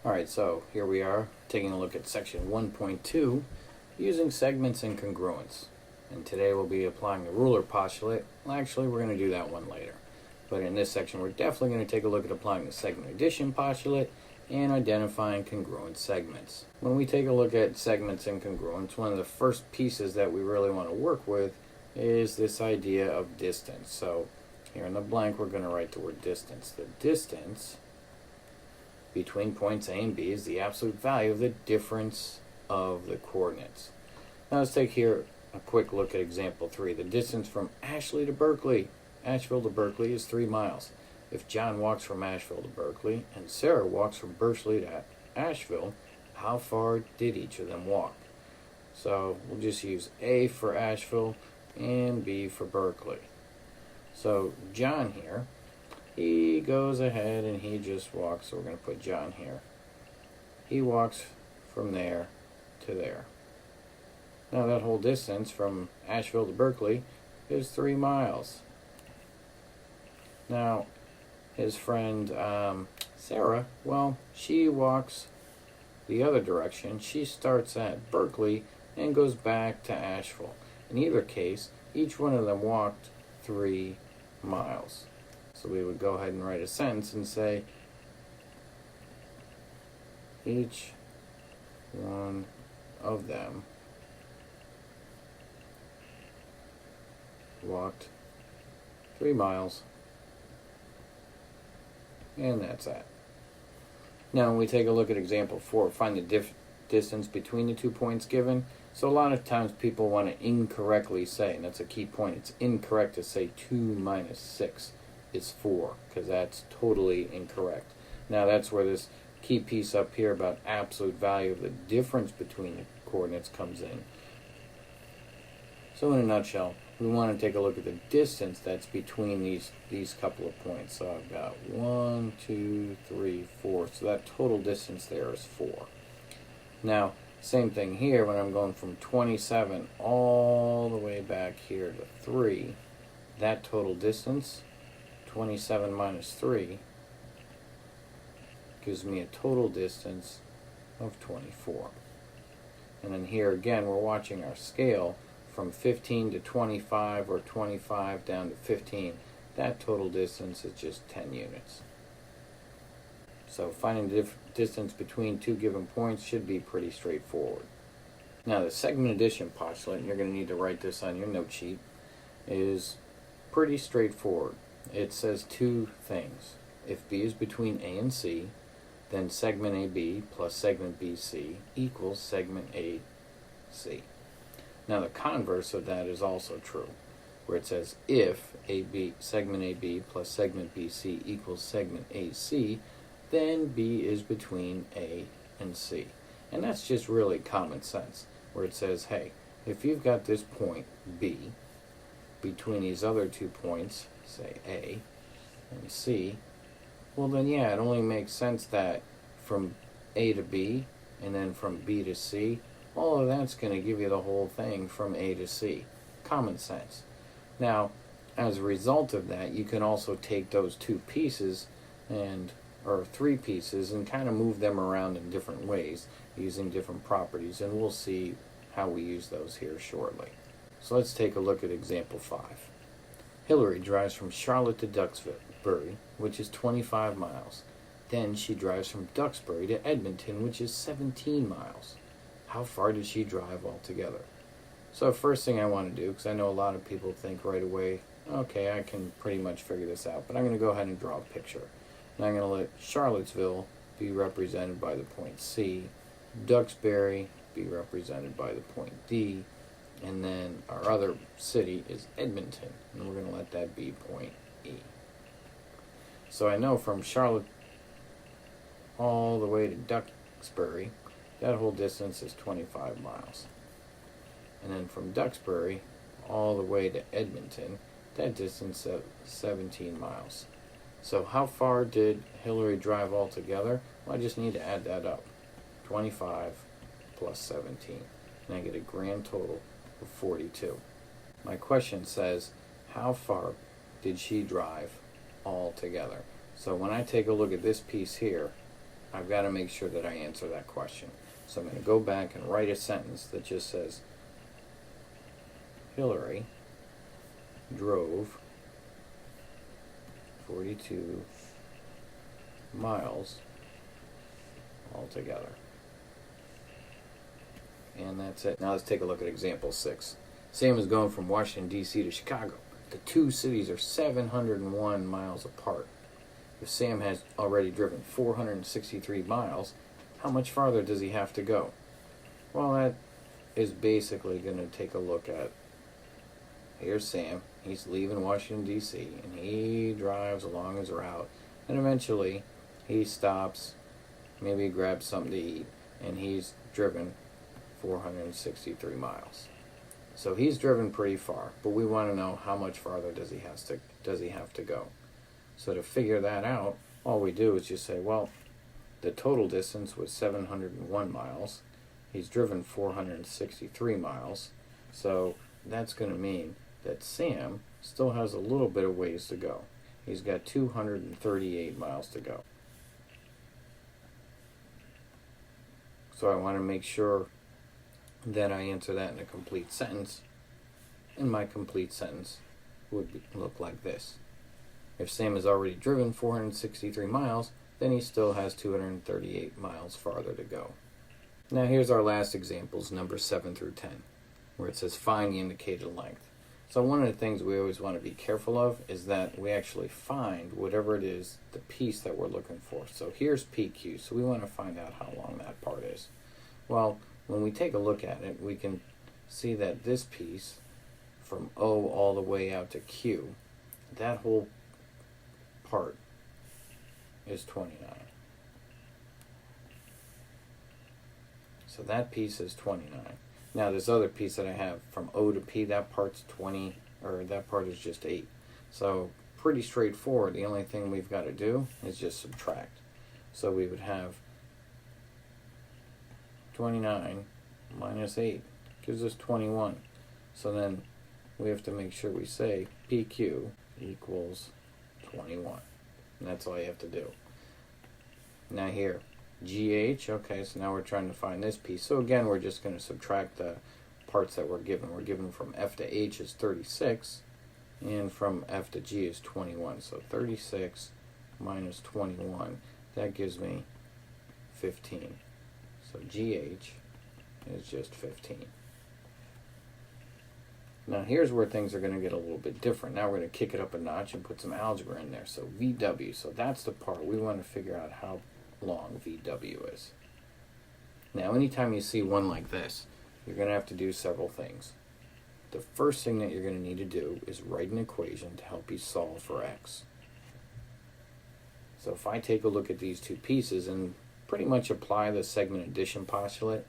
Alright, so here we are taking a look at section 1.2 using segments and congruence. And today we'll be applying the ruler postulate. Well, actually, we're going to do that one later. But in this section, we're definitely going to take a look at applying the segment addition postulate and identifying congruent segments. When we take a look at segments and congruence, one of the first pieces that we really want to work with is this idea of distance. So here in the blank, we're going to write the word distance. The distance between points A and B is the absolute value of the difference of the coordinates. Now let's take here a quick look at example 3. The distance from Asheville to Berkeley is 3 miles. If John walks from Asheville to Berkeley and Sarah walks from Berkeley to Asheville, how far did each of them walk? So we'll just use A for Asheville and B for Berkeley. So John here, he goes ahead and he just walks, so we're going to put John here. He walks from there to there. Now that whole distance from Asheville to Berkeley is 3 miles. Now his friend Sarah, well, she walks the other direction. She starts at Berkeley and goes back to Asheville. In either case, each one of them walked 3 miles. So we would go ahead and write a sentence and say each one of them walked 3 miles, and that's that. Now when we take a look at example 4, find the distance between the 2 points given. So a lot of times people want to incorrectly say, and that's a key point, it's incorrect to say 2 minus 6 is 4, because that's totally incorrect. Now that's where this key piece up here about absolute value of the difference between the coordinates comes in. So in a nutshell, we want to take a look at the distance that's between these couple of points. So I've got 1, 2, 3, 4. So that total distance there is 4. Now, same thing here when I'm going from 27 all the way back here to 3. That total distance, 27 minus 3, gives me a total distance of 24. And then here again, we're watching our scale from 15 to 25 or 25 down to 15. That total distance is just 10 units. So finding the distance between 2 given points should be pretty straightforward. Now the segment addition postulate, and you're going to need to write this on your note sheet, is pretty straightforward. It says 2 things. If B is between A and C, then segment AB plus segment BC equals segment AC. Now the converse of that is also true, where it says if segment AB plus segment BC equals segment AC, then B is between A and C. And that's just really common sense, where it says, hey, if you've got this point B between these other 2 points, say A and C, well then yeah, it only makes sense that from A to B and then from B to C, all of that's going to give you the whole thing from A to C. Common sense. Now, as a result of that, you can also take those 2 pieces or 3 pieces and kind of move them around in different ways using different properties, and we'll see how we use those here shortly. So let's take a look at example 5. Hillary drives from Charlotte to Duxbury, which is 25 miles. Then she drives from Duxbury to Edmonton, which is 17 miles. How far did she drive altogether? So first thing I want to do, because I know a lot of people think right away, okay, I can pretty much figure this out, but I'm going to go ahead and draw a picture. And I'm going to let Charlottesville be represented by the point C, Duxbury be represented by the point D, and then our other city is Edmonton, and we're going to let that be point E. So I know from Charlotte all the way to Duxbury, that whole distance is 25 miles. And then from Duxbury all the way to Edmonton, that distance is 17 miles. So how far did Hillary drive altogether? Well, I just need to add that up. 25 plus 17. And I get a grand total of 42. My question says, how far did she drive altogether? So when I take a look at this piece here, I've got to make sure that I answer that question. So I'm going to go back and write a sentence that just says, Hillary drove 42 miles altogether. And that's it. Now let's take a look at example 6. Sam is going from Washington, D.C. to Chicago. The two cities are 701 miles apart. If Sam has already driven 463 miles, how much farther does he have to go? Well, that is basically going to take a look at, here's Sam. He's leaving Washington, D.C., and he drives along his route. And eventually, he stops, maybe grabs something to eat, and he's driven 463 miles. So he's driven pretty far, but we want to know how much farther does he have to go. So to figure that out, all we do is just say, well, the total distance was 701 miles. He's driven 463 miles. So that's going to mean that Sam still has a little bit of ways to go. He's got 238 miles to go. So I want to make sure that I answer that in a complete sentence. And my complete sentence would look like this. If Sam has already driven 463 miles, then he still has 238 miles farther to go. Now here's our last examples, numbers 7 through 10, where it says find the indicated length. So one of the things we always want to be careful of is that we actually find whatever it is, the piece that we're looking for. So here's PQ, so we want to find out how long that part is. Well, when we take a look at it, we can see that this piece, from O all the way out to Q, that whole part is 29. So that piece is 29. Now this other piece that I have from O to P, that part's 20, or that part is just 8. So pretty straightforward. The only thing we've got to do is just subtract. So we would have 29 minus 8 gives us 21. So then we have to make sure we say PQ equals 21. And that's all you have to do. Now here, GH, okay, so now we're trying to find this piece. So again, we're just going to subtract the parts that we're given. We're given from F to H is 36, and from F to G is 21. So 36 minus 21, that gives me 15. So GH is just 15. Now here's where things are going to get a little bit different. Now we're going to kick it up a notch and put some algebra in there. So VW, so that's the part we want to figure out how long VW is. Now anytime you see one like this, you're going to have to do several things. The first thing that you're going to need to do is write an equation to help you solve for x. So if I take a look at these two pieces and pretty much apply the segment addition postulate,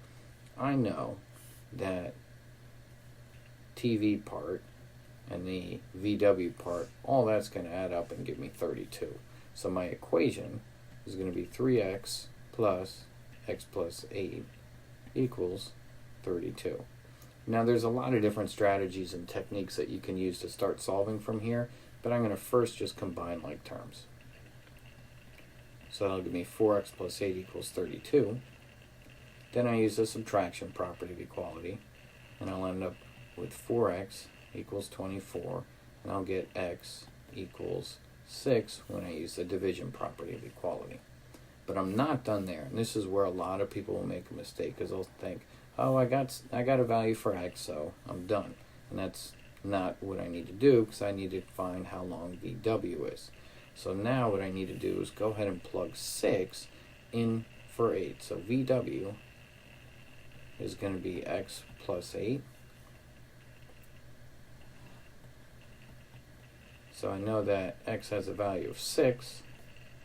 I know that TV part and the VW part, all that's going to add up and give me 32. So my equation is going to be 3x plus x plus 8 equals 32. Now there's a lot of different strategies and techniques that you can use to start solving from here, but I'm going to first just combine like terms. So that'll give me 4x plus 8 equals 32. Then I use the subtraction property of equality, and I'll end up with 4x equals 24, and I'll get x equals 6 when I use the division property of equality. But I'm not done there, and this is where a lot of people will make a mistake, because they'll think, oh, I got a value for x, so I'm done. And that's not what I need to do, because I need to find how long VW is. So now what I need to do is go ahead and plug 6 in for 8. So VW is going to be x plus 8. So I know that x has a value of 6,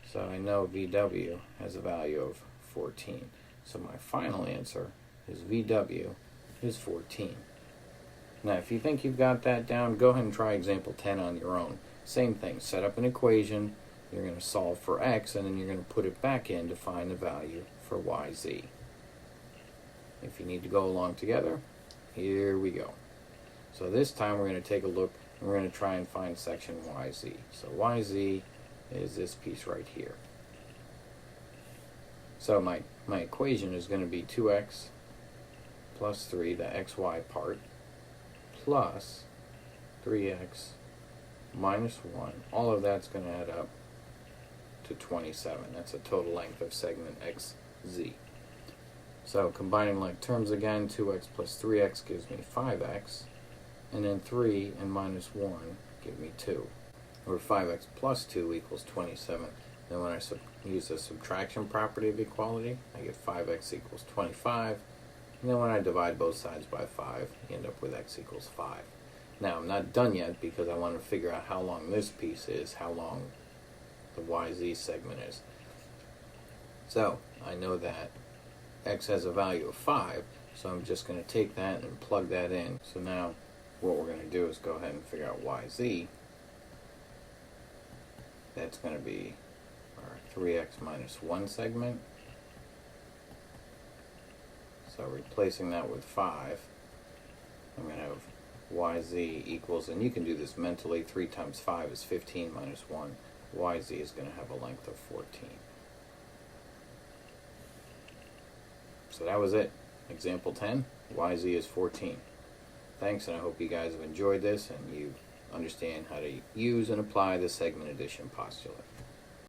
so I know VW has a value of 14. So my final answer is VW is 14. Now if you think you've got that down, go ahead and try example 10 on your own. Same thing, set up an equation, you're going to solve for x, and then you're going to put it back in to find the value for yz. If you need to go along together, here we go. So this time we're going to take a look, and we're going to try and find section yz. So yz is this piece right here. So my equation is going to be 2x plus 3, the xy part, plus 3x minus 1. All of that's going to add up to 27. That's a total length of segment xz. So combining like terms again, 2x plus 3x gives me 5x, and then 3 and minus 1 give me 2. Or 5x plus 2 equals 27. Then when I use the subtraction property of equality, I get 5x equals 25. And then when I divide both sides by 5, you end up with x equals 5. Now I'm not done yet because I want to figure out how long this piece is, how long the YZ segment is. So I know that x has a value of 5, so I'm just going to take that and plug that in. So now what we're going to do is go ahead and figure out YZ. That's going to be our 3x minus 1 segment. So replacing that with 5, I'm going to have YZ equals, and you can do this mentally, 3 times 5 is 15 minus 1. YZ is going to have a length of 14. So that was it. Example 10, YZ is 14. Thanks, and I hope you guys have enjoyed this and you understand how to use and apply the segment addition postulate.